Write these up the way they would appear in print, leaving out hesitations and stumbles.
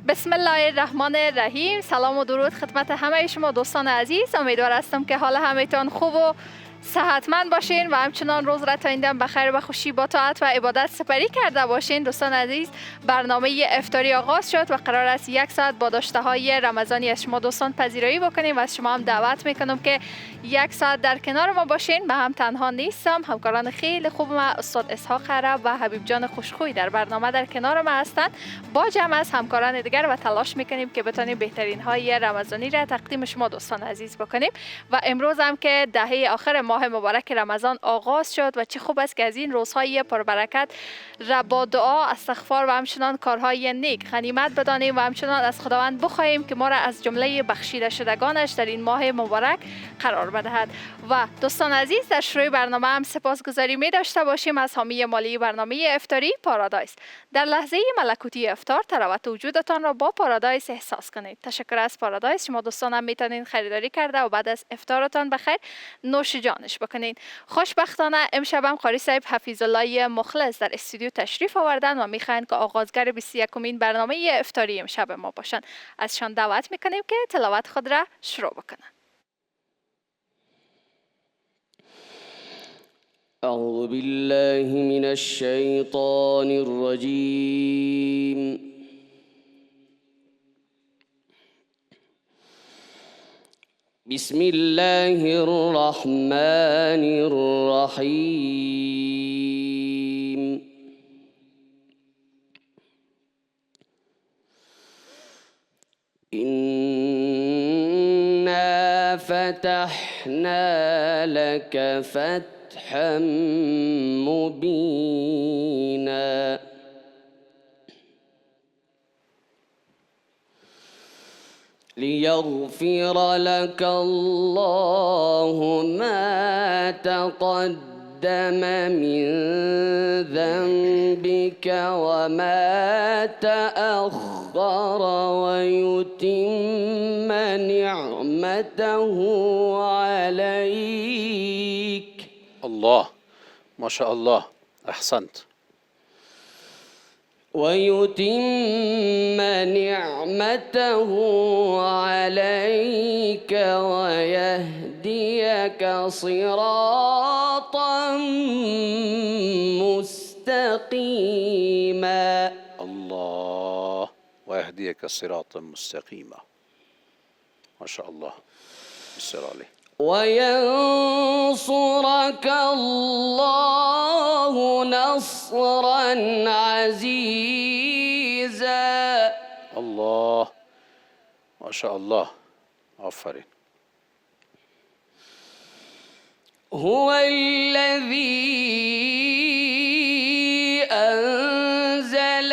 بسم الله الرحمن الرحیم. سلام و درود خدمت همه شما دوستان عزیز. امیدوار هستم که حال همه‌تان خوب و صحتمند باشین و همچنان روز را تا این دم بخیر و خوشی با طاعت و عبادت سپری کرده باشین. دوستان عزیز، برنامه افطاری آغاز شد و قرار است 1 ساعت با داشته های رمضانی از شما دوستان پذیرایی بکنیم و از شما هم دعوت میکنم که 1 ساعت در کنار ما باشین. من هم تنها نیستم، همکاران خیلی خوب ما استاد اسحاق عرب و حبیب جان خوشخوی در برنامه در کنار ما هستند. با جمع از همکاران دیگر و تلاش میکنیم که بتونیم بهترین های رمضانی را تقدیم شما دوستان عزیز بکنیم. و امروز هم که دهه آخر ماه مبارک رمضان آغاز شد و چه خوب است که از این روزهای پربرکت را با دعا، استغفار و همچنان کارهای نیک غنیمت بدانیم و همچنان از خداوند بخواهیم که ما را از جمله بخشیده شدگانش در این ماه مبارک قرار بدهد. و دوستان عزیز، در شروع برنامه هم سپاسگزاری می داشته باشیم از حامی مالی برنامه افطاری پارادایس. در لحظه ملکوتی افطار تراوت وجودتان را با پارادایس احساس کنید. تشکر از پارادایس. شما دوستان هم میتونید خریداری کرده و بعد از افطارتان بخیر نوش جانش بکنید. خوشبختانه امشب هم قاری صاحب حفیظ الله مخلص در استودیو تشریف آوردن و میخواین که آغازگر 21مین برنامه افطاری امشب ما باشن. ازشان دعوت میکنیم که تلاوت خود را شروع بکنن. أعوذ بالله من الشيطان الرجيم. بسم الله الرحمن الرحيم. إنا فتحنا لك فتحا مبينا ليغفر لك الله ما تقدم من ذنبك وما تأخر ويتم نعمته عليك. الله، ما شاء الله، أحسنت. ويتم نعمته عليك ويهديك صراطا مستقيما. الله، ويهديك صراطا مستقيما. ما شاء الله. بالسر عليه. وينصرك الله نصرا عزيزا. الله، ما شاء الله. عفرين. هو الذي أنزل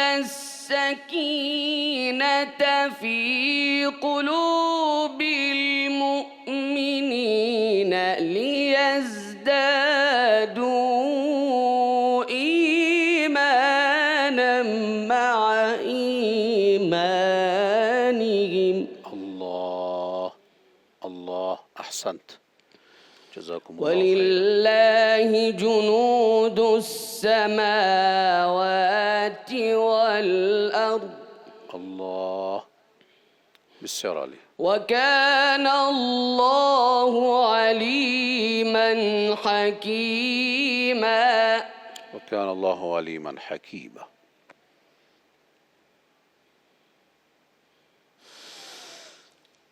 السكينة في قلوب المؤمنين ليزدادوا إيمانا مع إيمانهم. الله، الله، أحسنت. جزاكم الله خيرا. ولله جنود السماوات والأرض. الله، بالسر عليه. وكان الله عليما حكيما. وكان الله عليما حكيما.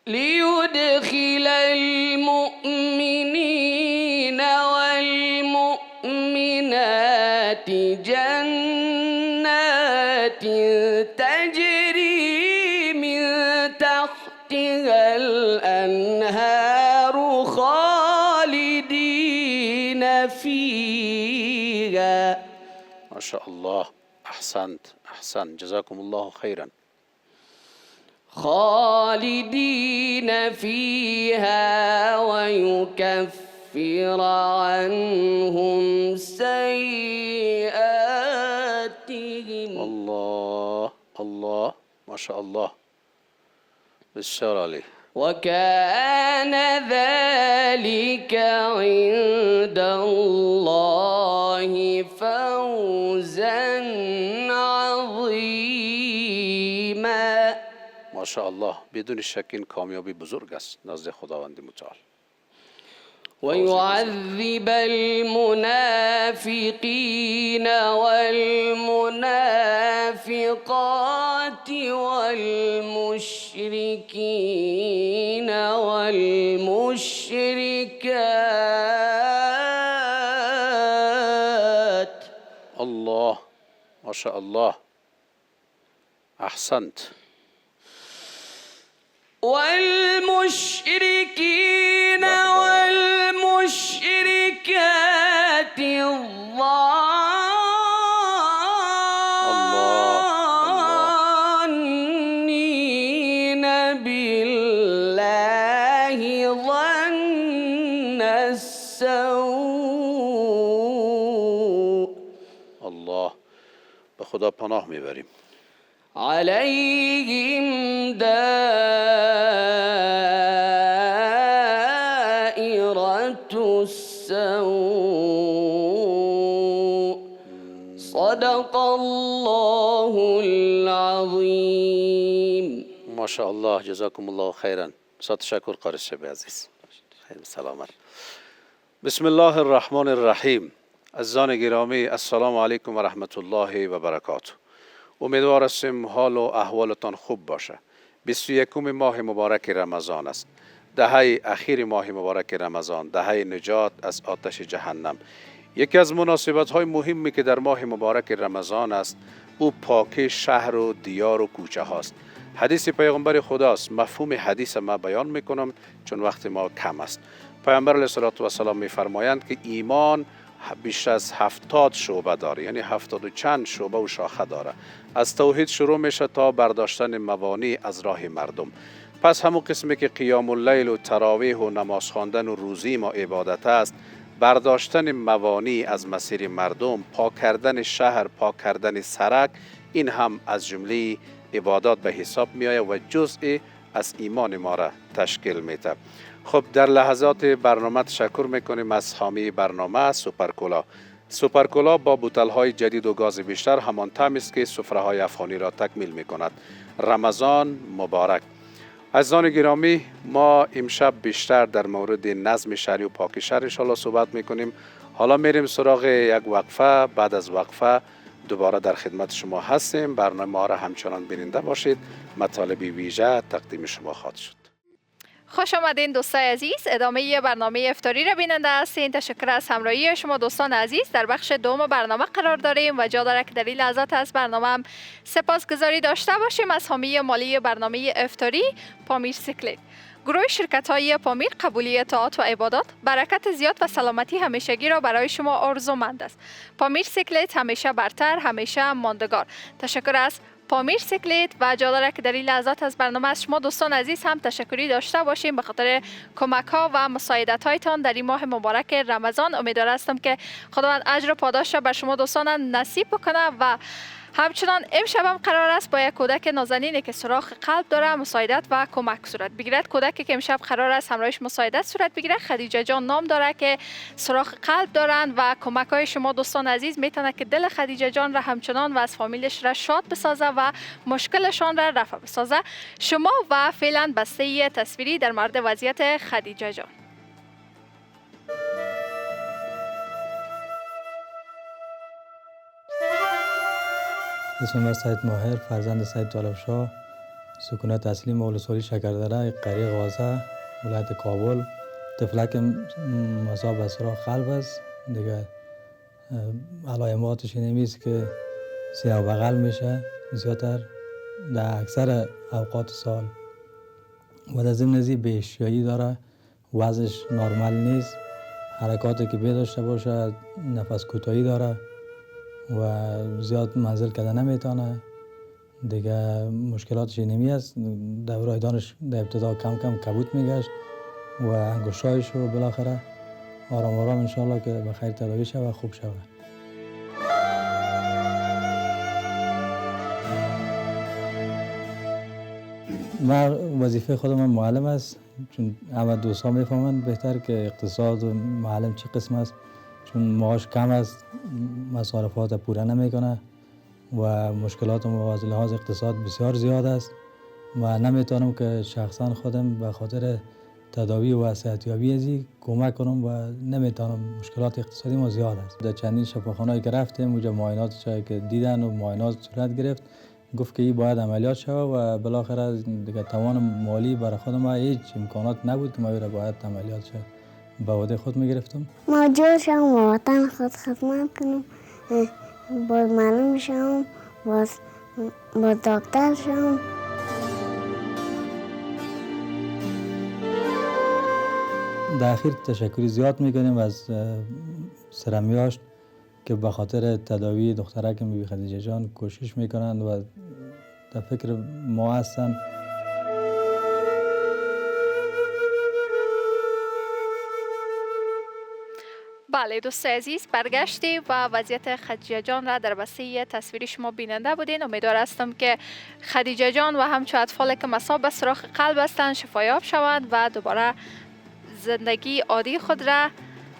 ليدخل المؤمنين والمؤمنات جنات تجري من تحتها الأنهار خالدين فيها. ما شاء الله، أحسنت أحسنت. جزاكم الله خيرا. خالدين فيها ويكفر عنهم سيئاتهم. الله، الله، ما شاء الله. بالسر عليه. وكان ذلك عند الله فوزا عظيما. ماشاءالله بدون شک این کامیابی بزرگ است نزد خداوند متعال. ويعذب المنافقين والمنافقات والمشركين والمشركات. الله ماشاءالله احسنت. والمشركين والمشركات الظانين بالله ظن السوء. الله به خدا پناه میبریم. عليهم دائرة السوء. صدق الله العظيم. ماشاءالله جزاكم الله خيرا. تشکر قاری شب عزیز. خیلی سلامت. بسم الله الرحمن الرحیم. عزیزان گرامی السلام علیکم و رحمت الله و برکاته. امیدوار هستیم حال و احوالتان خوب باشه. 21 ماه مبارک رمضان است. دهه اخیر ماه مبارک رمضان، دهه نجات از آتش جهنم. یکی از مناسبت های مهمی که در ماه مبارک رمضان است او پاکی شهر و دیار و کوچه هاست. حدیث پیغمبر خداست. مفهوم حدیث ما بیان میکنم چون وقت ما کم است. پیامبر علیه السلام میفرمایند که ایمان بیش از 70 شعبه داره، یعنی 70 و چند شعبه و شاخه داره. از توحید شروع میشه تا برداشتن موانع از راه مردم. پس همون قسمی که قیام اللیل و تراویح و نماز خواندن و روزی ما عبادت است، برداشتن موانع از مسیر مردم، پاک کردن شهر، پاک کردن سرک، این هم از جمله عبادات به حساب می آید و جزئی از ایمان ما را تشکیل میده. خب در لحظات برنامه تشکر میکنیم از حامی برنامه سوپرکولا. سوپرکولا با بوتل‌های جدید و گاز بیشتر همان طعمی است که سفره‌های افغانی را تکمیل میکند. رمضان مبارک. عزیزان گرامی، ما امشب بیشتر در مورد نظم شهری و پاکی شهر ان شاءالله صحبت میکنیم. حالا میریم سراغ یک وقفه. بعد از وقفه دوباره در خدمت شما هستیم. برنامه ما را همچنان بیننده باشید. مطالب ویژه تقدیم شما خواهد شد. خوش آمدین دوستای عزیز. ادامه برنامه افطاری را بیننده هستین. تشکر از همراهی شما دوستان عزیز. در بخش دوم برنامه قرار داریم و جا داره که در این لحظات از برنامه هم سپاسگزاری داشته باشیم از حامی مالی برنامه افطاری پامیر سیکلت. گروه شرکت‌های پامیر قبولی اطاعت و عبادات، برکت زیاد و سلامتی همیشگی را برای شما آرزومند است. پامیر سیکلت همیشه برتر، همیشه ماندگار. تشکر از پامیر سیکلت و جا داره که در این لحظات از برنامه از شما دوستان عزیز هم تشکری داشته باشیم به خاطر کمک ها و مساعدت هایتان در این ماه مبارک رمضان. امیدوار هستم که خداوند اجر و پاداش را بر شما دوستان نصیب بکنه و همچنان امشب هم قرار است با یک کودک نازنینی که سوراخ قلب داره مساعدت و کمک صورت بگیرد. کودکی که امشب قرار است همراهش مساعدت صورت بگیره خدیجه جان نام داره که سوراخ قلب دارند و کمک های شما دوستان عزیز میتونه که دل خدیجه جان را همچنان و از فامیلش را شاد بسازه و مشکلشان را رفع بسازه. شما و فعلا بسته تصویری در مورد وضعیت خدیجه جان. اسم من سید ماهر، فرزند سید طالب شاه، سکونت اصلی مولوسوری شکردره، قریه غازه، ولایت کابل. طفلک مصاب از سوراخ قلب است. دیگه علائماتش اینمیست که سیاه بغل میشه زیادتر در اکثر اوقات سال و در ضمن ازی به اشیایی داره. وزنش نرمال نیست، حرکاتی که داشته باشه نفس کوتاهی داره و زیاد منزل کردن نمیتونه. دیگه مشکلاتش اینمی است. دورای دانش در ابتدا کم کم کبوت میگشت و انگشتایش رو بالاخره آرام آرام انشالله که به خیر تداوی شود و خوب شود. من وظیفه خودم معلم است، چون همه دوستان میفهمند بهتر که اقتصاد و معلم چه قسم است، چون معاش کم است، مصارفات پوره نمیکنه و مشکلات از لحاظ اقتصاد بسیار زیاد است و نمیتونم که شخصا خودم به خاطر تداوی و صحتیابی ازی کمک کنم و نمیتونم. مشکلات اقتصادی ما زیاد است. در چندین شفاخانه‌ای که رفتیم اونجا معاینات که دیدن و معاینات صورت گرفت، گفت که این باید عملیات شود و بالاخره دیگه توان مالی برای خود ما هیچ امکانات نبود که ما باید عملیات شود. به عهده خود میگرفتم. موجود شم و وطن خود خدمت کنم، باز معلوم شم، باز دکتر شم. در اخیر تشکری زیاد میکنیم از سرمیاشت که به خاطر تداوی دخترک بیبی خدیجه جان کوشش میکنند و در فکر ما هستند. بله دوست عزیز، برگشتیم و وضعیت خدیجه جان را در بسته تصویری شما بیننده بودین. امیدوار هستم که خدیجه جان و همچو اطفال که مصاب به سوراخ قلب هستند شفایاب شوند و دوباره زندگی عادی خود را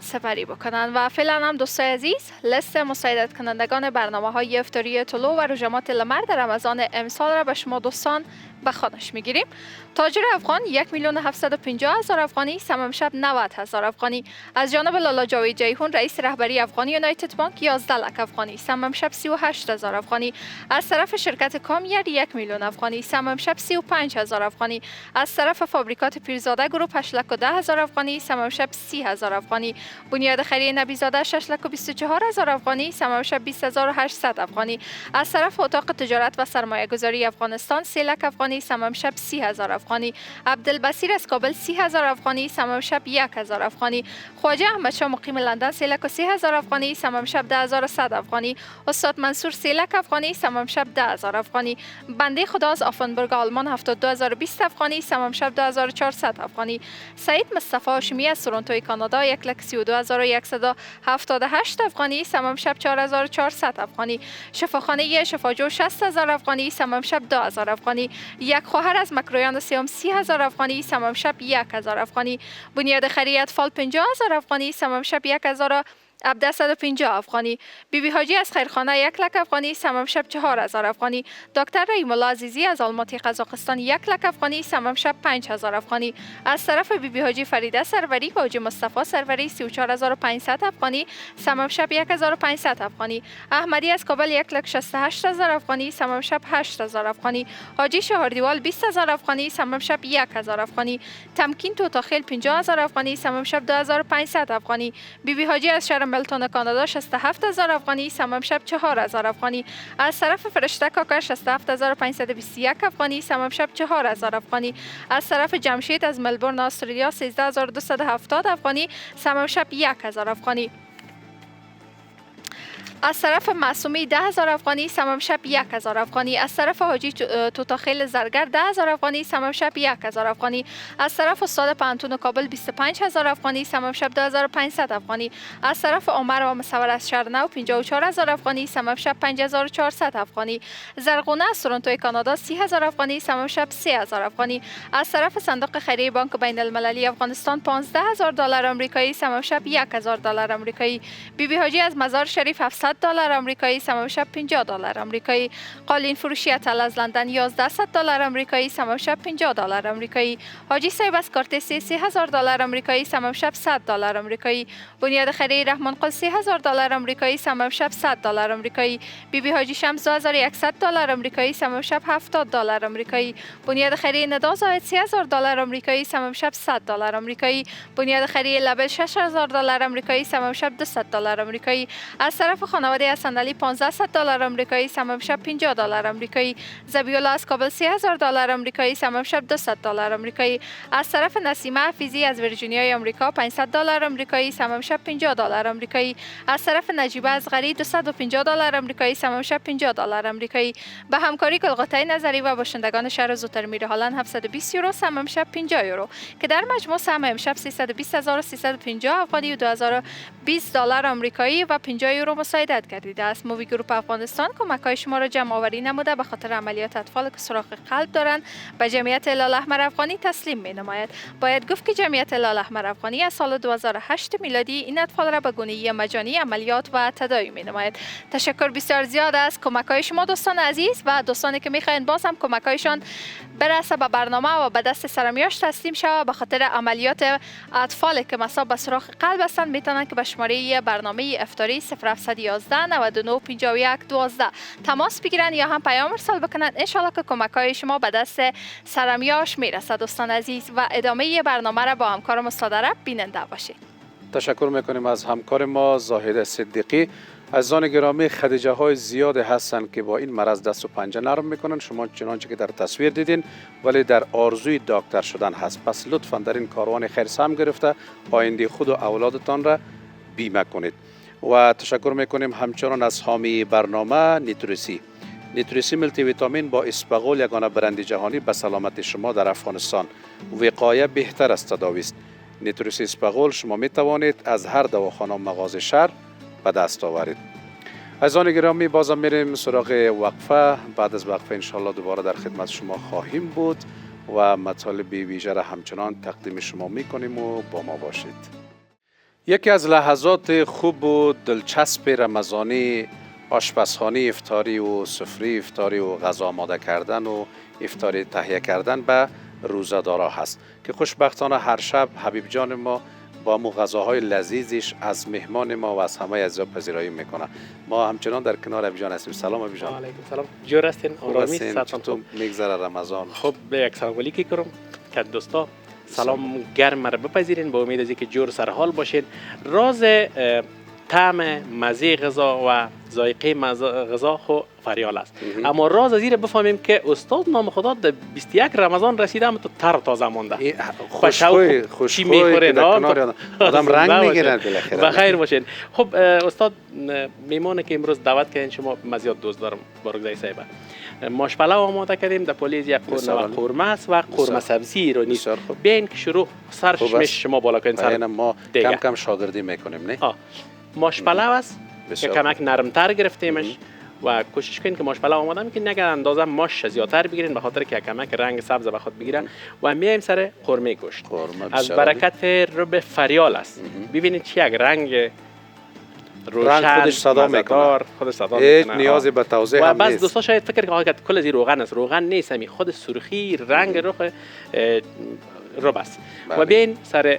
سپری بکنند. و فعلا هم دوستای عزیز، لیست مساعدت کنندگان برنامه های افطاری طلوع و روزمات لمر در رمضان امسال را به شما دوستان به خانش میگیریم. تاجر افغان 1,750,000 افغانی، سمم شب 90,000 افغانی. از جانب لالا جاوید جیهون رئیس رهبری افغان یونایتد بانک 11 لک افغانی، سمم شب 38,000 افغانی. از طرف شرکت کامیر 1,000,000 افغانی، سمم شب 35,000 افغانی. از طرف فابریکات پیرزاده گروپ 8,10,000 افغانی، سمم شب 30,000 افغانی. بنیاد خیریه نبیزاده 6,24,000 افغانی، سمم شب 20,800 افغانی. از طرف اتاق تجارت و سرمایه گذاری افغانستان 3 لک افغانی، سمم شب 30,000 افغانی. عبدالبصیر از کابل 30,000 افغانی، سمم شب 1,000 افغانی. خواجه احمد شاه مقیم لندن 3,30,000 افغانی، سمم شب 10,100 افغانی. استاد منصور 3 لک افغانی، سمم شب 10,000 افغانی. بنده خدا از آفنبرگ آلمان 72,020 افغانی، سمم شب 2,400 افغانی. سعید مصطفی هاشمی از تورنتو کانادا 1,32,178 افغانی، سمم شب 4,400 افغانی. شفاخانه شفاجو 60,000 افغانی، سمم شب 2,000 افغانی. یک خواهر از مکرویان سیام 30,000 افغانی، سمم شب 1,000 افغانی. بنیاد خیریه اطفال 50,000 افغانی، سمم شب 1,750 افغانی. بیبی حاجی از خیرخانه 1 لک افغانی، سمم شب 4,000 افغانی. دکتر رحیم الله عزیزی از آلماتی قزاقستان 1 لک افغانی، سمم شب 5,000 افغانی. از طرف بیبی حاجی فریده سروری و حاجی مصطفی سروری 34,500 افغانی، سمم شب 1,500 افغانی. احمدی از کابل 1,68,000 افغانی، سمم شب 8,000 افغانی. حاجی شهردیوال 20,000 افغانی، سمم شب 1,000 افغانی. تمکین توتاخیل 50,000 افغانی، سمم شب 2,500 افغانی. بیبی حاجی از شهر ملتون کانادا 67,000 افغانی، سمم شب 4,000 افغانی. از طرف فرشته کاکا 67,521 افغانی، سمم شب 4,000 افغانی. از طرف جمشید از ملبورن استرالیا 13,270 افغانی، سمم شب 1,000 افغانی. از طرف معصومی 10,000 افغانی، سمم شب 1,000 افغانی. از طرف حاجی توتاخیل زرگر 10,000 افغانی، سمم شب 1,000 افغانی. از طرف استاد پانتون کابل 25,000 افغانی، سمم شب 2,500 افغانی. از طرف عمر و مصور از شهر نو 54,000 افغانی، سمم شب 5,400 افغانی. زرغونه از تورنتو کانادا 30,000 افغانی، سمم شب 3,000 افغانی. از طرف صندوق خیریه بانک بین المللی افغانستان 15,000 دلار آمریکایی، سمم شب 1,000 دلار آمریکایی. بیبی حاجی از مزار شریف 700 دلار آمریکایی، سمم شب 50 دلار آمریکایی. قالین فروشی اتل از لندن 1,100 دلار آمریکایی، سمم شب 50 دلار آمریکایی. حاجی صاحب از کارتسی 30,000 دلار آمریکایی، سمم شب 100 دلار آمریکایی. بنیاد خیریه رحمان قل 30,000 دلار آمریکایی، سمم شب 100 دلار آمریکایی. بیبی حاجی شمس 2,100 دلار آمریکایی، سمم شب 70 دلار آمریکایی. بنیاد خیریه ندا زاهد 30,000 دلار آمریکایی، سمم شب 100 دلار آمریکایی. بنیاد خیریه لبل 6,000 دلار آمریکایی، سمم شب 200 دلار آمریکایی. از طرف خانواده از صندلی 1,500 دلار آمریکایی، سمم شب 50 دلار آمریکایی. زبیولا از کابل 30,000 دلار آمریکایی، سمم شب 200 دلار آمریکایی. از طرف نسیمه حفیظی از ویرجینیای آمریکا 500 دلار آمریکایی، سمم شب 50 دلار آمریکایی. از طرف نجیبه از غری 250 دلار آمریکایی، سمم شب 50 دلار آمریکایی. به همکاری گلغوتای نظری و باشندگان شهر زوتر میره هالند 720 یورو، سمم شب 50 یورو که در مجموع سهم امشب 320,350 افغانی و 2,020 دلار آمریکایی و 50 یورو مساعدت شدت گردیده است. مووی گروپ افغانستان کمک‌های شما را جمع آوری نموده به خاطر عملیات اطفال که سوراخ قلب دارند به جمعیت هلال احمر افغانی تسلیم می‌نماید. باید گفت که جمعیت هلال احمر افغانی از سال 2008 میلادی این اطفال را به گونه‌ای مجانی عملیات و تداوی می‌نماید. تشکر بسیار زیاد از کمک‌های شما دوستان عزیز و دوستانی که می‌خواهند باز هم کمک‌هایشان برسه به برنامه و به دست سرمیاش تسلیم شود به خاطر عملیات اطفال که مصاب به سوراخ قلب هستند میتونن که به شماره برنامه افطاری 0711 99 51 12 تماس بگیرن یا هم پیام ارسال بکنن. ان شاءالله که کمک‌های شما به دست سرمیاش میرسه دوستان عزیز و ادامه برنامه را با همکارم استاد عرب بیننده باشید. تشکر میکنیم از همکار ما زاهد صدیقی. عزیزان گرامی، خدیجه های زیاد هستند که با این مرض دست و پنجه نرم میکنن، شما چنانچه که در تصویر دیدین، ولی در آرزوی دکتر شدن هست. پس لطفا در این کاروان خیر سهم گرفته آینده خود و اولادتان را بیمه کنید. و تشکر میکنیم همچنان از حامی برنامه نیتروسی. نیتروسی ملتی ویتامین با اسپغول یگانه برند جهانی به سلامت شما در افغانستان. وقایه بهتر از تداوی است. نیتروسی اسپغول شما می توانید از هر دواخانه و مغازه شهر به دست آورید. عزیزان گرامی، بازم میریم سراغ وقفه. بعد از وقفه انشالله دوباره در خدمت شما خواهیم بود و مطالب ویژه را همچنان تقدیم شما میکنیم و با ما باشید. یکی از لحظات خوب و دلچسب رمضانی آشپزخانه افطاری و سفره افطاری و غذا آماده کردن و افطاری تهیه کردن به روزه‌دارا هست که خوشبختانه هر شب حبیب جان ما با مو غذاهای لذیذش از مهمان ما و از همه عزیزا پذیرایی میکنه. ما همچنان در کنار حبیب جان هستیم. سلام حبیب جان. علیکم سلام. جور هستین؟ آرامی چطور میگذره رمضان؟ خب یک سلام علیکی کنم که دوستا سلام گرم را بپذیرین. با امید از اینکه جور سر حال باشین. راز طعم مزه غذا و ذائقه غذا خو فریال است. اما راز از این بفهمیم که استاد نام خدا در 21 رمضان رسیده اما تو تر تازه مانده. خوشخوی چی میخورین؟ آدم رنگ میگیرن بالاخره. بخیر باشین. خب استاد میمونه که امروز دعوت کردین شما مزیات دوست دارم بارگزای صاحب. ماش پلو آماده کردیم در پلیز یک قورمه است و قورمه سبزی ایرانی. بیاین که شروع سرش شما بالا کنین سر. ما کم کم شاگردی میکنیم نه؟ ماش پلو است که کمک نرمتر گرفتیمش و کوشش کنین که ماش پلو آماده میکنین اگر اندازه ماش زیادتر بگیرین به خاطر که کمک رنگ سبز به خود بگیره. و میایم سر قورمه گوشت. از برکت رب فریال است. ببینید چه یک رنگ روشن، رنگ خودش صدا میکنه. هیچ نیازی به توضیح هم نیست. و بس دوستا شاید فکر کنن کل از روغن است. روغن نیست، همین خود سرخی رنگ رخ رب است. و بیاین سر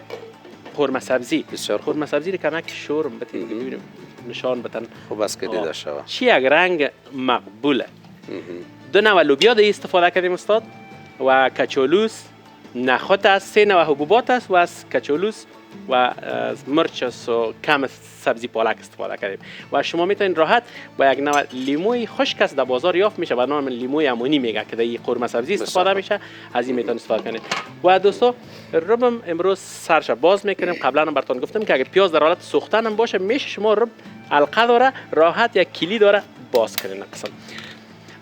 قورمه سبزی. قورمه سبزی رو کمک شورم ببینیم نشان بدن. خوب است که دیده شود. چی یک رنگ مقبوله. دو نوع لوبیا ده استفاده کردیم استاد و کچولوس نخود است. سه نوع حبوبات است و از کچولوس و از مرچ و کم سبزی پالک استفاده کردیم و شما میتونید راحت با یک نوع لیموی خشک است در بازار یافت میشه و نام لیموی امونی میگه که در این قورمه سبزی استفاده میشه. از این میتونید استفاده کنید. و دوستو ربم امروز سرش باز میکنیم. قبلا هم براتون گفتم که اگه پیاز در حالت سوختن هم باشه میشه شما رب القه داره راحت یک کلی داره باز کنین. قسم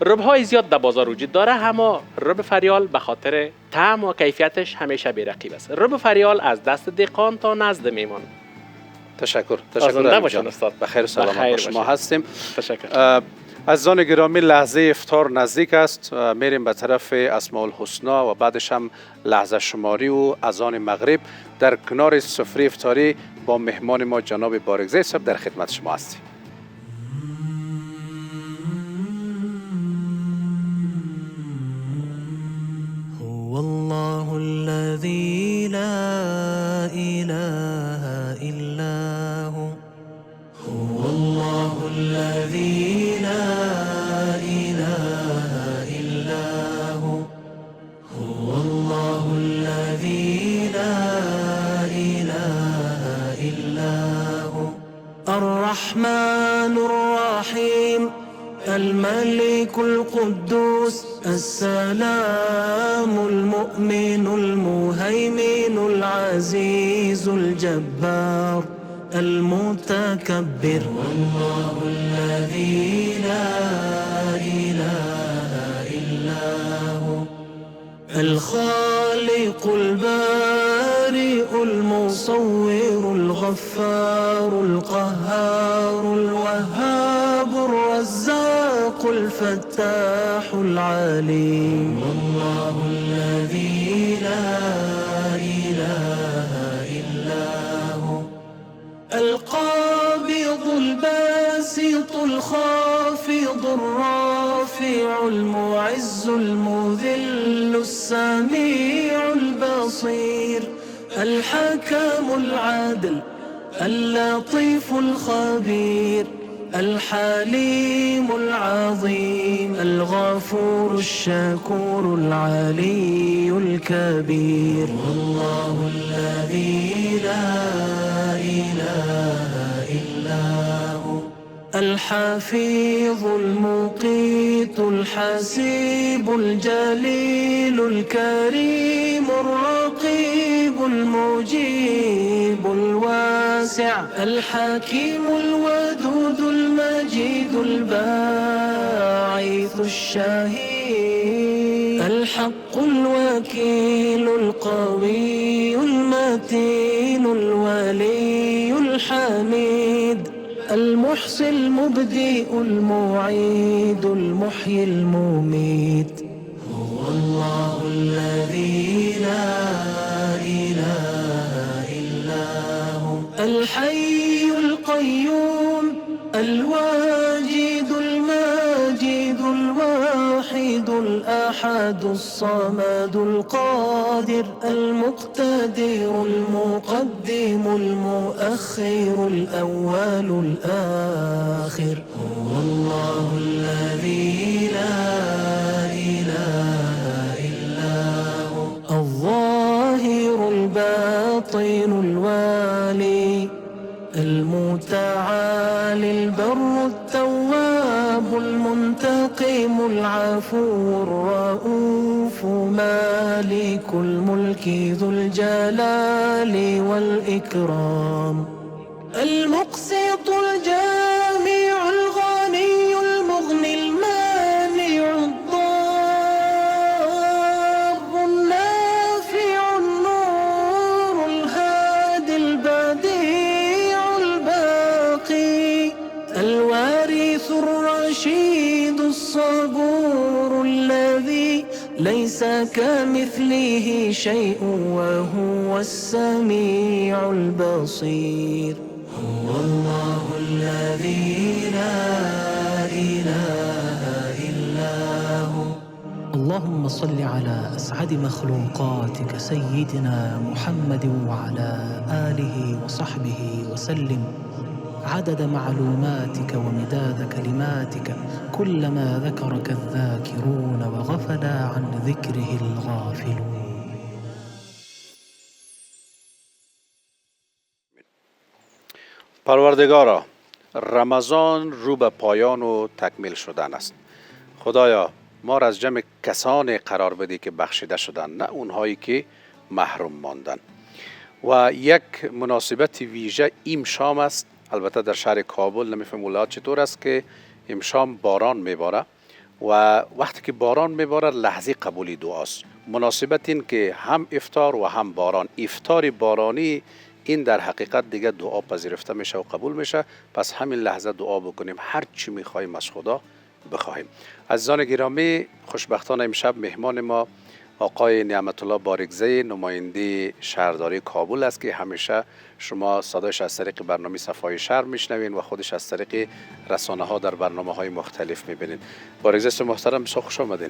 رب های زیاد در بازار وجود داره اما رب فریال به خاطر طعم و کیفیتش همیشه بی‌رقیب است. رب فریال از دست دهقان تا نزد میمان. تشکر باشین استاد. بخیر سلامت شما هستیم. تشکر. عزیزان گرامی، لحظه افطار نزدیک است. میریم به طرف اسماء الحسنا و بعدش هم لحظه شماری و اذان مغرب. در کنار سفره افطاری با مهمان ما جناب بارگزی صاحب در خدمت شما هستیم. والله الذي لا إله إلا هو هو الله الذي لا إله إلا هو هو الله الذي لا إله إلا هو الرحمن الرحيم الملك القدوس السلام المؤمن المهيمن العزيز الجبار المتكبر والله الذي لا إله إلا هو الخالق البارئ المصور الغفار القهار الوهاب المفتاح العليم. الله الذي لا إله إلا هو القابض الباسط الخافض الرافع المعز المذل السميع البصير الحكم العادل اللطيف الخبير الحليم العظيم الغفور الشكور العلي الكبير. والله الذي لا إله إلا هو الحفيظ المقيت الحسيب الجليل الكريم الرقيب المجيب الواسع الحكيم الودود المجيد الباعث الشهيد الحق الوكيل القوي المتين الولي الحميد المحصي المبدئ المعيد المحيي المميت. هو الله الذي لا إله إلا هو الحي القيوم الواجد الماجد الواحد الأحد الصمد القادر المقتدر المقدم المؤخر الأول الآخر. هو الله الذي لا إله إلا هو الظاهر الباطن الوالي المتعالي البر التواب المنتقم العفو الرؤوف مالك الملك ذو الجلال والإكرام المقسط الجامع الغني المغني المانع الضار النافع النور الهادي البديع الباقي الوارث الرشيد الصبور الذي ليس كمثله شيء وهو السميع البصير. هو الله الذي لا إله إلا هو. اللهم صل على أسعد مخلوقاتك سيدنا محمد وعلى آله وصحبه وسلم عدد معلوماتك ومداد كلماتك كلما ذكرك الذاكرون وغفل عن ذكره الغافلون. پروردگارا، رمضان رو به پایان و تکمیل شدن است. خدایا ما را از جمع کسانی قرار بده که بخشیده شدن، نه اونهایی که محروم ماندن. و یک مناسبت ویژه امشام است. البته در شهر کابل نمیفهم ولایت چطور است که امشام باران میباره و وقتی که باران میباره لحظه قبولی دعاست. مناسبت این که هم افطار و هم باران، افطار بارانی این در حقیقت دیگه دعا پذیرفته میشه و قبول میشه. پس همین لحظه دعا بکنیم، هر چی میخوایم از خدا بخواهیم. عزیزان گرامی، خوشبختانه امشب مهمان ما آقای نعمت الله بارگزی، نماینده شهرداری کابل است که همیشه شما صدایش از طریق برنامه صفای شهر میشنوین و خودش از طریق رسانه ها در برنامه های مختلف میبینین. بارگزی محترم، بسیار خوش آمدین.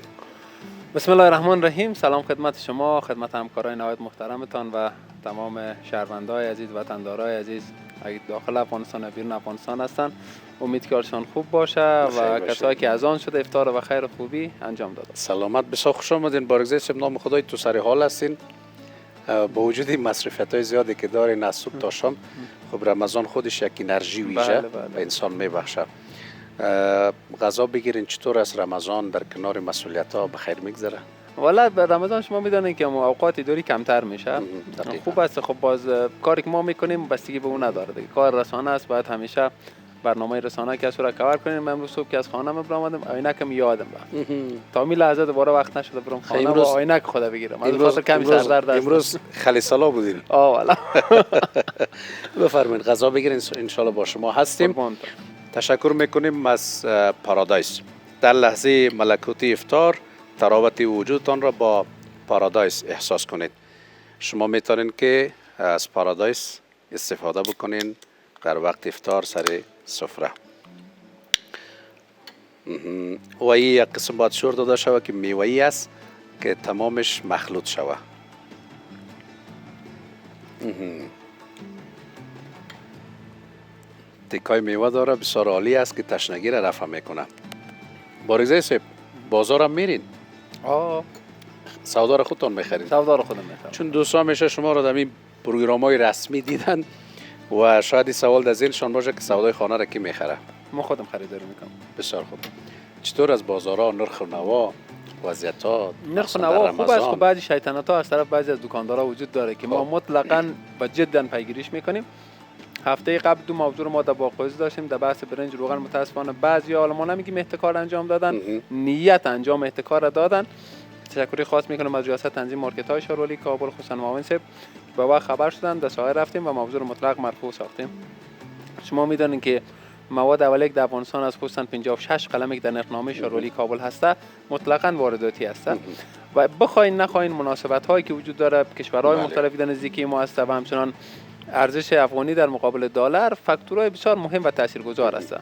بسم الله الرحمن الرحیم. سلام خدمت شما، خدمت همکارای نهایت محترمتان و تمام شهروندای عزیز، وطندارای عزیز اگه داخل افغانستان و بیرون افغانستان هستن. امید که حالشان خوب باشه و کسایی که از آن شده افطار و خیر و خوبی انجام دادن. سلامت، بسیار خوش آمدین. بارگزی صاحب، نام خدای تو سر حال هستین. با وجود مصرفیت‌های زیادی که دارین از صبح تا شام، خب رمضان خودش یک انرژی ویژه به انسان میبخشه. غذا بگیرین، چطور از رمضان در کنار مسئولیت‌ها به خیر میگذره؟ والا به رمضان شما میدونین که اوقات دوری کمتر میشه. خوب است. خب باز کاری که ما میکنیم بستگی به اون نداره دیگه. کار رسانه است، باید همیشه برنامه رسانه که از را کاور کنیم. من امروز صبح که از خانم برآمدم عینکم یادم رفت. تا می لحظه دوباره وقت نشد برم خانه و عینک خدا بگیرم. از خاطر کمی سردرد است. امروز خلی سلا بودین. والا. بفرمایید غذا بگیرین، ان شاء الله با شما هستیم. تشکر میکنیم از پارادایس. در لحظه ملکوتی افطار تراوت وجودتان را با پارادایس احساس کنید. شما میتونین که از پارادایس استفاده بکنین در وقت افطار سر سفره. و این یک قسم باید شور داده شود که میوه‌ای است که تمامش مخلوط شود. تکای میوه داره، بسیار عالی است که تشنگی را رفع میکنه. باریزه صاحب، بازار هم میرین؟ سودا را خودتان میخرید؟ سودا را خودم میخرم. چون دوستان میشه شما را در این پروگرام های رسمی دیدن و شاید این سوال در ذهنشان باشه که سودای خانه را کی میخره؟ ما خودم خریداری میکنم. بسیار خوب. چطور از بازارها نرخ و نوا وضعیتات؟ نرخ و نوا خوب است. خب بعضی شیطنت ها از طرف بعضی از دکاندارا وجود داره که ما مطلقاً با جداً پیگیریش میکنیم. هفته قبل 2 موضوع ما در باغ‌قویز داشتیم در بحث برنج روغن. متاسفانه بعضی حالا ما نمیگیم احتکار انجام دادن، نیت انجام احتکار دادن. تشکری خاص میکنم از ریاست تنظیم مارکت های شارولی کابل، خصوصا معاون صاحب به وقت خبر شدن، در ساحه رفتیم و موضوع مطلق مرفوع ساختیم. شما میدونین که مواد اولیک در افغانستان از خصوصا 56 قلم که در نرخنامه شارولی کابل هسته مطلقاً وارداتی هسته و بخواین نخواین مناسبت هایی که وجود داره کشورهای مختلفی در نزدیکی ما هسته و همچنان ارزش افغانی در مقابل دلار فاکتورهای بسیار مهم و تاثیرگذار است.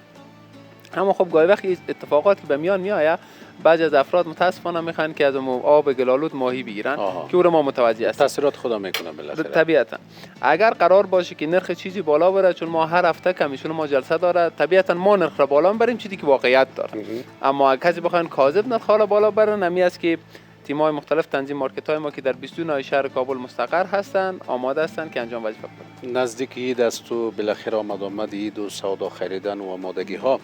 اما خب گاهی وقت اتفاقات که به میان میآید بعضی از افراد متاسفانه میخوان که از آب گلالود ماهی بگیرن که او را ما متوجه هستیم. تاثیرات خدا میکنه بالاخره. طبیعتا اگر قرار باشه که نرخ چیزی بالا بره، چون ما هر هفته کمیسیون ما جلسه داره، طبیعتا ما نرخ را بالا میبریم چیزی که واقعیت داره. اما کسی بخواد کاذب نرخ را بالا بره، نمی است که تیم‌های مختلف تنظیم مارکت های ما که در 22 ناحیه شهر کابل مستقر هستند آماده هستند که انجام وظیفه کنند. نزدیک عید است و بالاخره آمد عید و سودا خریدن و آمادگی ها.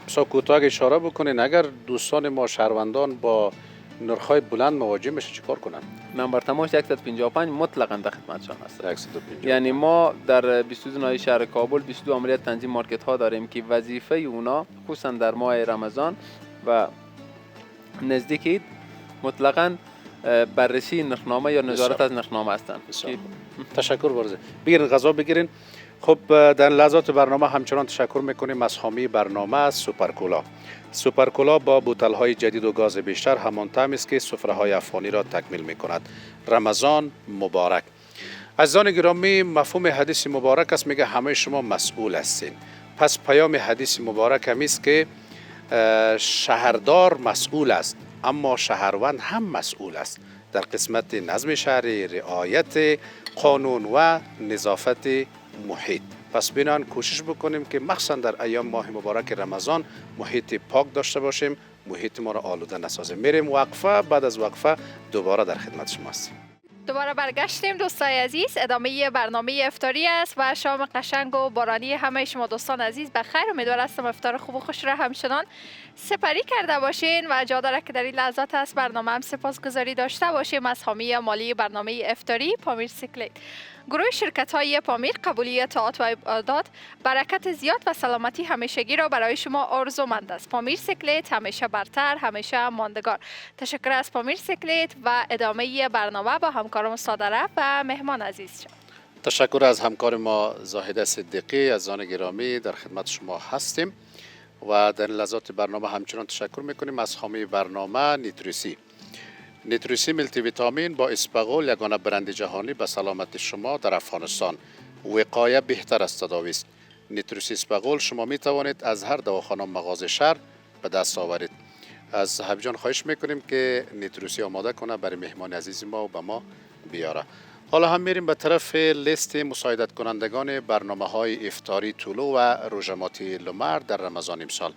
بسیار کوتاه اشاره بکنین اگر دوستان ما شهروندان با نرخ‌های بلند مواجه میشه چیکار کنن؟ نمبر تماس 155 مطلقاً در خدمتشان هست. 155. یعنی ما در 22 ناحیه شهر کابل 22 عملیات تنظیم مارکت ها داریم که وظیفه اونا خصوصا در ماه رمضان و نزدیک عید مطلقاً بررسی نرخنامه یا نظارت از نرخنامه هستند. تشکر بارزه. بگیرین غذا بگیرین. خب در لحظات برنامه همچنان تشکر میکنیم از حامی برنامه سوپرکولا. سوپرکولا با بوتل‌های جدید و گاز بیشتر همان طعمی است که سفره‌های افغانی را تکمیل میکند. رمضان مبارک. عزیزان گرامی، مفهوم حدیث مبارک است میگه همه شما مسئول هستین. پس پیام حدیث مبارک هم است که شهردار مسئول است اما شهروند هم مسئول است در قسمت نظم شهری، رعایت قانون و نظافت محیط. پس بنان کوشش بکنیم که مخصوصا در ایام ماه مبارک رمضان محیط پاک داشته باشیم، محیط ما را آلوده نسازیم. میریم وقفه، بعد از وقفه دوباره در خدمت شما هستیم. دوباره برگشتیم دوستای عزیز. ادامه برنامه افطاری است و شام قشنگ و بارانی همه شما دوستان عزیز بخیر. امیدوارم افطار خوب و خوش را همچنان سپری کرده باشین و جا داره که در این لحظات از برنامه هم سپاسگزاری داشته باشیم از حامی مالی برنامه افطاری پامیر سیکلت. گروه شرکت های پامیر قبولی اطاعت و عبادات برکت زیاد و سلامتی همیشگی را برای شما آرزومند است. پامیر سیکلت همیشه برتر، همیشه ماندگار. تشکر از پامیر سیکلت و ادامه برنامه با همکارم استاد عرب و مهمان عزیز شد. تشکر از همکار ما زاهده صدیقی. از آن گرامی در خدمت شما هستیم و در لحظات برنامه همچنان تشکر میکنیم از حامی برنامه نیتریسی. نیتریسی ملتی ویتامین با اسپغول یگانه برند جهانی به سلامت شما در افغانستان. وقایه بهتر از تداوی است. نیتریسی اسپغول شما می توانید از هر دواخانه مغازه شهر به دست آورید. از حبیب جان خواهش میکنیم که نیتریسی آماده کنه برای مهمان عزیز ما و به ما بیاره. حالا هم میریم به طرف لیست مساعدت کنندگان برنامه های افطاری طلوع و روژماتی لومر در رمضان امسال.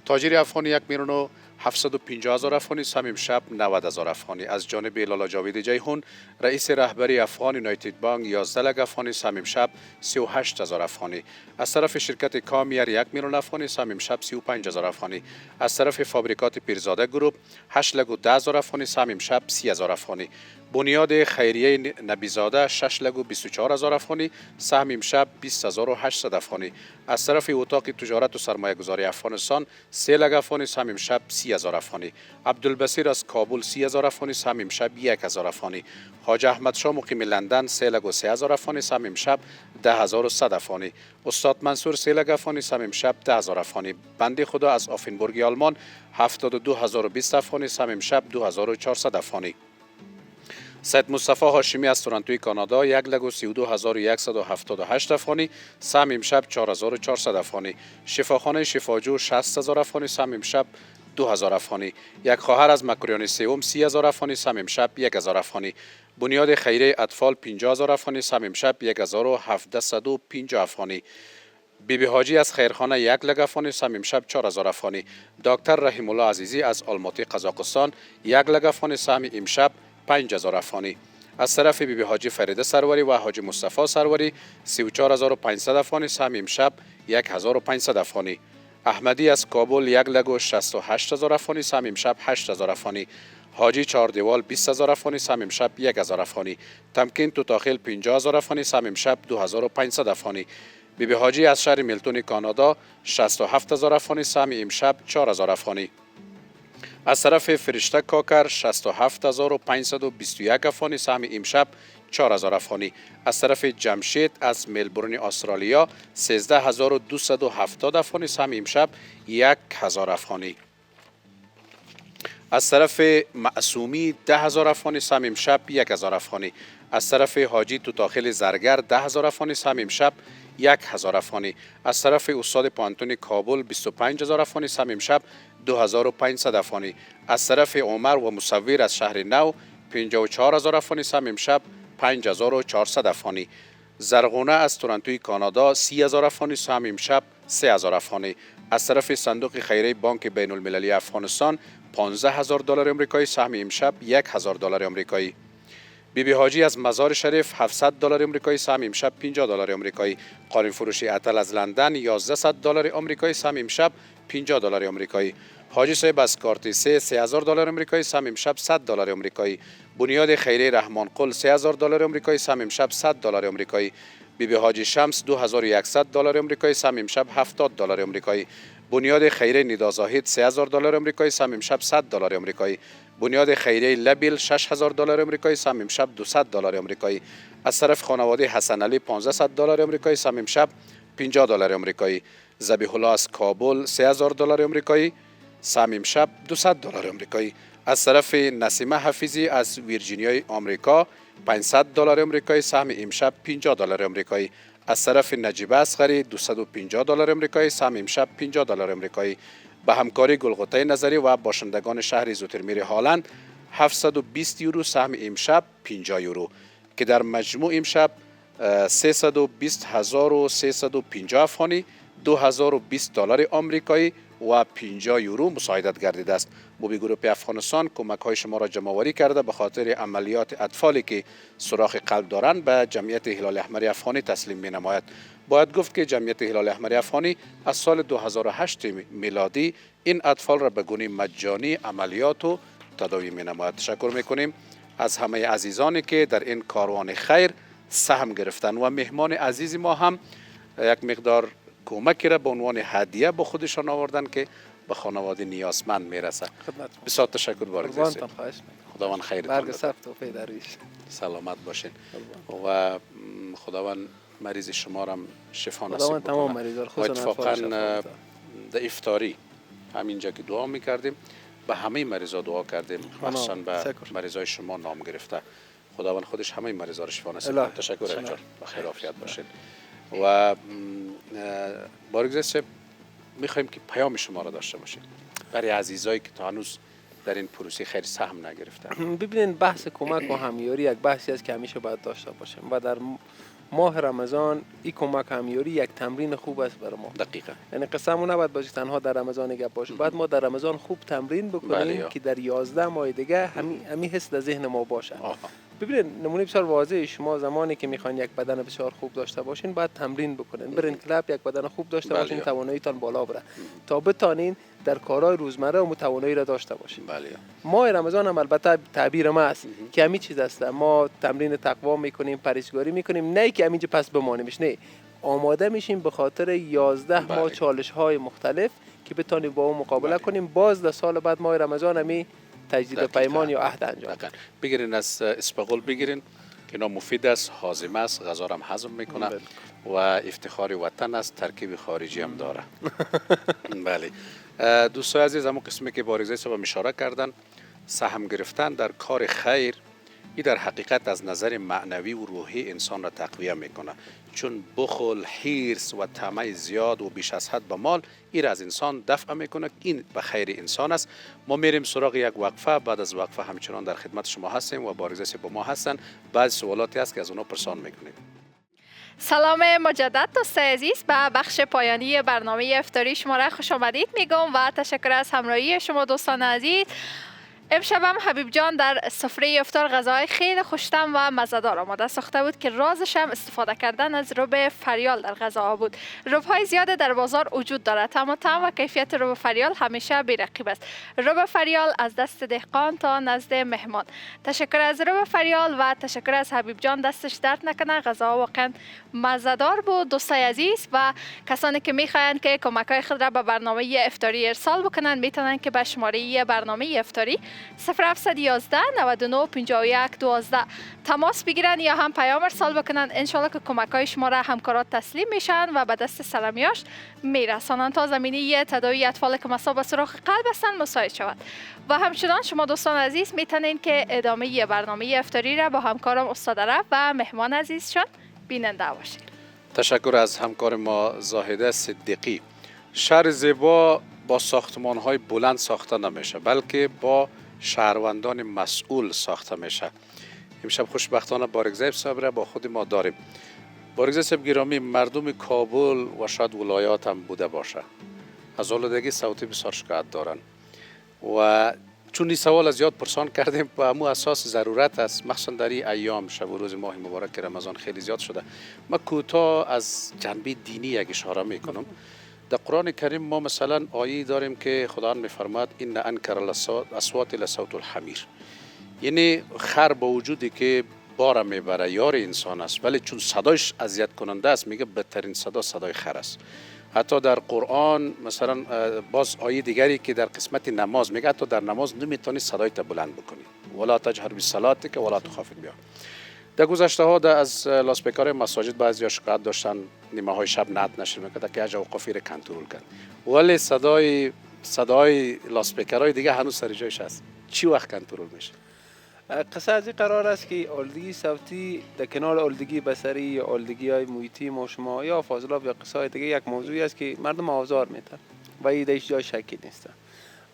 تاجر افغانی 1,750,000 افغانی، صمیم شب 90,000 افغانی. از جانب لالا جاوید جیهون رئیس رهبری افغان یونایتد بانک 11 لک افغانی، صمیم شب 38,000 افغانی. از طرف شرکت کامیر 1,000,000 افغانی، صمیم شب 35,000 افغانی. از طرف فابریکات پیرزاده گروپ 8 لک و 10,000 افغانی، صمیم شب 30,000 افغانی. بنیاد خیریه نبیزاده 6,24,000 افغانی، سهم امشب 20,800 افغانی. از طرف اتاق تجارت و سرمایه گذاری افغانستان 3 لک افغانی، سهم امشب 30,000 افغانی. عبدالبصیر از کابل 30,000 افغانی، سهم امشب 1,000 افغانی. حاج احمد شاه مقیم لندن 3 لک و 3,000 افغانی، سهم امشب 10,100 افغانی. استاد منصور 3 لک افغانی، سهم امشب 10,000 افغانی. بنده خدا از آفنبورگ آلمان 72,020 افغانی، سهم امشب 2,400 افغانی. سید مصطفی هاشمی از تورنتوی کانادا 1,32,178 افغانی، سهم امشب 4,400 افغانی. شفاخانه شفاجو 60,000 افغانی، سهم امشب 2,000 افغانی. یک خواهر از مکریان سوم 30,000 افغانی، سهم امشب 1,000 افغانی. بنیاد خیریه اطفال 50,000 افغانی، سهم امشب 1,750 افغانی. بیبی حاجی از خیرخانه 1 لک افغانی، سهم امشب 4,000 افغانی. دکتر رحیم الله عزیزی از آلماتی قزاقستان 1 لک افغانی، سهم امشب 5,000 افغانی. از طرف بیبی حاجی فریده سروری و حاجی مصطفی سروری 34,500 افغانی، سهم امشب 1,500 افغانی. احمدی از کابل 1,68,000 افغانی، سهم امشب 8,000 افغانی. حاجی چاردیوال 20,000 افغانی، سهم امشب 1,000 افغانی. تمکین توتاخیل 50,000 افغانی، سهم امشب 2,500 افغانی. بیبی حاجی از شهر میلتون کانادا 67,000 افغانی، سهم امشب 4,000 افغانی. از طرف فرشته کاکر 67,521 افغانی، سهم امشب 4,000 افغانی. از طرف جمشید از ملبورن استرالیا 13,270 افغانی، سهم امشب 1,000 افغانی. از طرف معصومی 10,000 افغانی، سهم امشب 1,000 افغانی. از طرف حاجی توتاخیل زرگر 10,000 افغانی، سهم امشب 1,000 افغانی. از طرف استاد پانتون کابل 25,000 افغانی، سهم امشب 2,500 افغانی. از طرف عمر و مصور از شهر نو 54,000 افغانی، سهم امشب 5,400 افغانی. زرغونه از تورنتوی کانادا 30,000 افغانی، سهم امشب 3,000 افغانی. از طرف صندوق خیریه بانک بین المللی افغانستان 15,000 دلار آمریکایی، سهم امشب 1,000 دلار آمریکایی. بیبی حاجی از مزار شریف 700 دلار آمریکایی، سهم امشب 50 دلار آمریکایی. قارن فروشی عطل از لندن 1,100 دلار آمریکایی، سهم امشب 50 دلار آمریکایی. حاجی صاحب از کارت 3,000 دلار آمریکایی، سهم امشب 100 دلار آمریکایی. بنیاد خیریه رحمان قل 3,000 دلار آمریکایی، سهم امشب 100 دلار آمریکایی. بیبی حاجی شمس 2,100 دلار آمریکایی، سهم امشب 70 دلار آمریکایی. بنیاد خیریه ندا زاهد 3,000 دلار آمریکایی، سهم امشب 100 دلار آمریکایی. بنیاد خیریه لبیل 6,000 دلار آمریکایی، سهم امشب 200 دلار آمریکایی. از طرف خانواده حسن علی 1,500 دلار آمریکایی، سهم امشب 50 دلار آمریکایی. ذبیح الله از کابل 3,000 دلار آمریکایی، سهم امشب 200 دلار آمریکایی. از طرف نسیمه حفیظی از ویرجینیای آمریکا 500 دلار آمریکایی، سهم امشب 50 دلار آمریکایی. از طرف نجیبه اصغری 250 دلار آمریکایی، سهم امشب 50 دلار آمریکایی. به همکاری گلغوطه نظری و باشندگان شهر زوترمیر هالند 720 یورو، سهم امشب 50 یورو که در مجموع امشب 320,350 افغانی، 2,020 دلار آمریکایی و 50 یورو مساعدت گردیده است. موبی گروپ افغانستان کمک های شما را جمع آوری کرده به خاطر عملیات اطفالی که سوراخ قلب دارند به جمعیت هلال احمر افغانی تسلیم می نماید. باید گفت که جمعیت هلال احمر افغانی از سال 2008 میلادی این اطفال را به گونه مجانی عملیات و تداوی می نماید. تشکر می کنیم از همه عزیزانی که در این کاروان خیر سهم گرفتن و مهمان عزیز ما هم یک مقدار کمکی را به عنوان هدیه با خودشان آوردن که به خانواده نیازمند میرسه. بسیار تشکر بارگذاری. خداوند خیرتان بده. سلامت باشین و خداوند مریض شما را شفا نصیب بکنه. تمام مریضا و اتفاقا در افطاری همینجا که دعا میکردیم به همه مریضا دعا کردیم، مخصوصا به مریضای شما نام گرفته. خداوند خودش همه مریضا را شفا نصیب کنه. تشکر انجام و خیر عافیت باشین. و بارگذاری صاحب میخوایم که پیام شما را داشته باشید برای عزیزایی که تا هنوز در این پروسه خیر سهم نگرفتن. ببینید بحث کمک و همیاری یک بحثی است که همیشه باید داشته باشیم و در ماه رمضان این کمک همیاری یک تمرین خوب است برای ما. دقیقاً. یعنی قسمون نباید باشه تنها در رمضان گپ باشه، باید ما در رمضان خوب تمرین بکنیم که در 11 ماه دیگه همین حس در ذهن ما باشه. ببینید نمونه بسیار واضحه، شما زمانی که میخواین یک بدن بسیار خوب داشته باشین باید تمرین بکنین، برین کلاب یک بدن خوب داشته باشین، تواناییتان بالا بره تا بتانین در کارهای روزمره و توانایی را داشته باشین. ماه رمضان هم البته تعبیر ما است که همین چیز است، ما تمرین تقوا میکنیم، پرهیزگاری میکنیم، نه که همینجا پس بمانیمش، نه، آماده میشیم به خاطر 11 ماه چالش های مختلف که بتونیم با اون مقابله کنیم. باز در سال بعد ماه رمضان همی تجدید پیمان یا عهد انجام بگیرین، از اسپغول بگیرین که اینا مفید است، هاضمه است، غذا را هم هضم میکنه و افتخار وطن است، ترکیب خارجی هم داره. بله دوستای عزیز، اما قسمی که بارگزای صاحب اشاره کردن، سهم گرفتن در کار خیر، این در حقیقت از نظر معنوی و روحی انسان را تقویه میکنه، چون بخل، حرص و طمع زیاد و بیش از حد به مال این را از انسان دفع میکنه. این به خیر انسان است. ما میریم سراغ یک وقفه، بعد از وقفه همچنان در خدمت شما هستیم و بارگزای با ما هستن. بعض سوالاتی هست که از اونها پرسان میکنیم. سلام مجدد دوستای عزیز، به بخش پایانی برنامه افطاری شما را خوش آمدید میگم و تشکر از همراهی شما دوستان عزیز. امشب هم حبیب جان در سفره افطار غذاهای خیلی خوش‌طعم و مزه‌دار آماده ساخته بود که رازش هم استفاده کردن از رب فریال در غذاها بود. رب‌های زیاد در بازار وجود دارد، اما طعم و کیفیت رب فریال همیشه بی‌رقیب است. رب فریال از دست دهقان تا نزد مهمان. تشکر از رب فریال و تشکر از حبیب جان، دستش درد نکنه، غذاها واقعا مزه‌دار بود. دوستای عزیز و کسانی که می‌خواهند که کمک‌های خود را به برنامه افطاری ارسال بکنن، میتونن که به شماره برنامه افطاری 0711 99 51 12 تماس بگیرن یا هم پیام ارسال بکنن. انشالله که کمک‌های شما را همکارات تسلیم میشن و به دست سلامیاش میرسانن تا زمینه تداوی اطفال که مصاب سوراخ قلب هستند مساعد شود. و همچنان شما دوستان عزیز میتونین که ادامه برنامه افطاری را با همکارم استاد عرب و مهمان عزیزشان بیننده باشید. تشکر از همکار ما زاهده صدیقی. شهر زیبا با ساختمان‌های بلند ساخته نمیشه، بلکه با شهروندان مسئول ساخته میشه. امشب خوشبختانه بارگزای صاحب را با خود ما داریم. بارگزای صاحب گرامی، مردم کابل و شاید ولایات هم بوده باشه، از آلودگی صوتی بسیار شکایت دارن و چون این سوال از زیاد پرسان کردیم و همون اساس ضرورت است، مخصوصا در این ایام شب و روز ماه مبارک رمضان خیلی زیاد شده. ما کوتاه از جنبه دینی یک اشاره میکنم. در قرآن کریم ما مثلا آیه داریم که خداوند میفرماد ان انکر الاصوات لصوت الحمیر، یعنی خر با وجودی که بار میبره یار انسان است، ولی چون صدایش اذیت کننده است میگه بدترین صدا صدای خر است. حتی در قرآن مثلا باز آیه دیگری که در قسمت نماز میگه حتی در نماز نمیتونی صدایت بلند بکنی، ولا تجهر بصلاتک ولا تخافت بها. در گذشته ها از لاسپیکر مساجد بعضی شکایت داشتن نیمه های شب نعت نشر میکرد که اجا اوقافی را کنترل کرد، ولی صدای لاسپیکرهای دیگه هنوز سر جایش هست. چی وقت کنترل میشه؟ قصه از این قرار است که آلودگی صوتی در کنار آلودگی بصری یا آلودگی های محیطی ما شما یا فاضلاب یا قصه های دیگه یک موضوعی است که مردم آزار میتن و این دیش جای شکی نیست.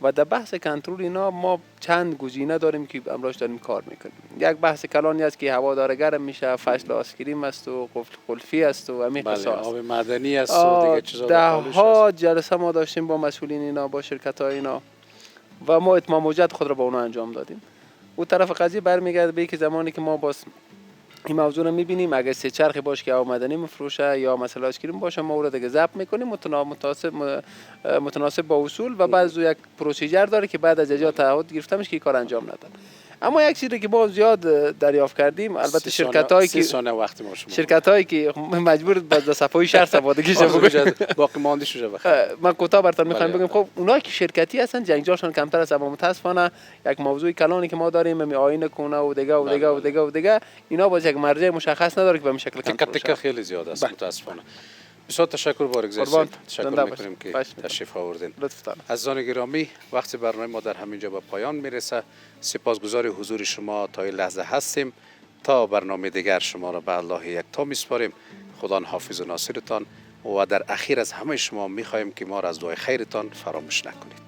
و در بحث کنترل اینا ما چند گزینه داریم که امروز داریم کار میکنیم. یک بحث کلانی است که هوا داره گرم میشه، فصل آسکریم است و قلفی است و همین قصه است. آب معدنی است و دیگه چیزا. ده ها جلسه ما داشتیم با مسئولین اینا، با شرکت های اینا و ما اتمام موجد خود را با اونا انجام دادیم. اون طرف قضیه برمیگرده به اینکه زمانی که ما باز این موضوع رو میبینیم، اگه سه چرخی باشه که آب معدنی مفروشه یا مثلا آیسکریم باشه، ما اون رو دیگه ضبط میکنیم متناسب با اصول و بعد یک پروسیجر داره که بعد از اجازه تعهد گرفته میشه که کار انجام ندن. اما یک چیزی که ما زیاد دریافت کردیم، البته شرکتایی که مجبور به صفای شهر سوادگی شه باقی مانده شده بخیر. من کوتاه براتون میخوام بگم، خب اونایی که شرکتی هستن جنجالشون کمتر است، اما متاسفانه یک موضوع کلانی که ما داریم می آینه کنه و دیگه اینا باز یک مرجع مشخص نداره که به این شکل کنترل شه. خیلی زیاد است متاسفانه. بسیار تشکر بارگزای صاحب، تشکر میکنیم که تشریف آوردین. عزیزان گرامی، وقت برنامه ما در همینجا به پایان میرسه. سپاسگزار حضور شما تا این لحظه هستیم. تا برنامه دیگر شما را به الله یکتا میسپاریم. خدا حافظ و ناصرتان و در اخیر از همه شما میخواهیم که ما را از دعای خیرتان فراموش نکنید.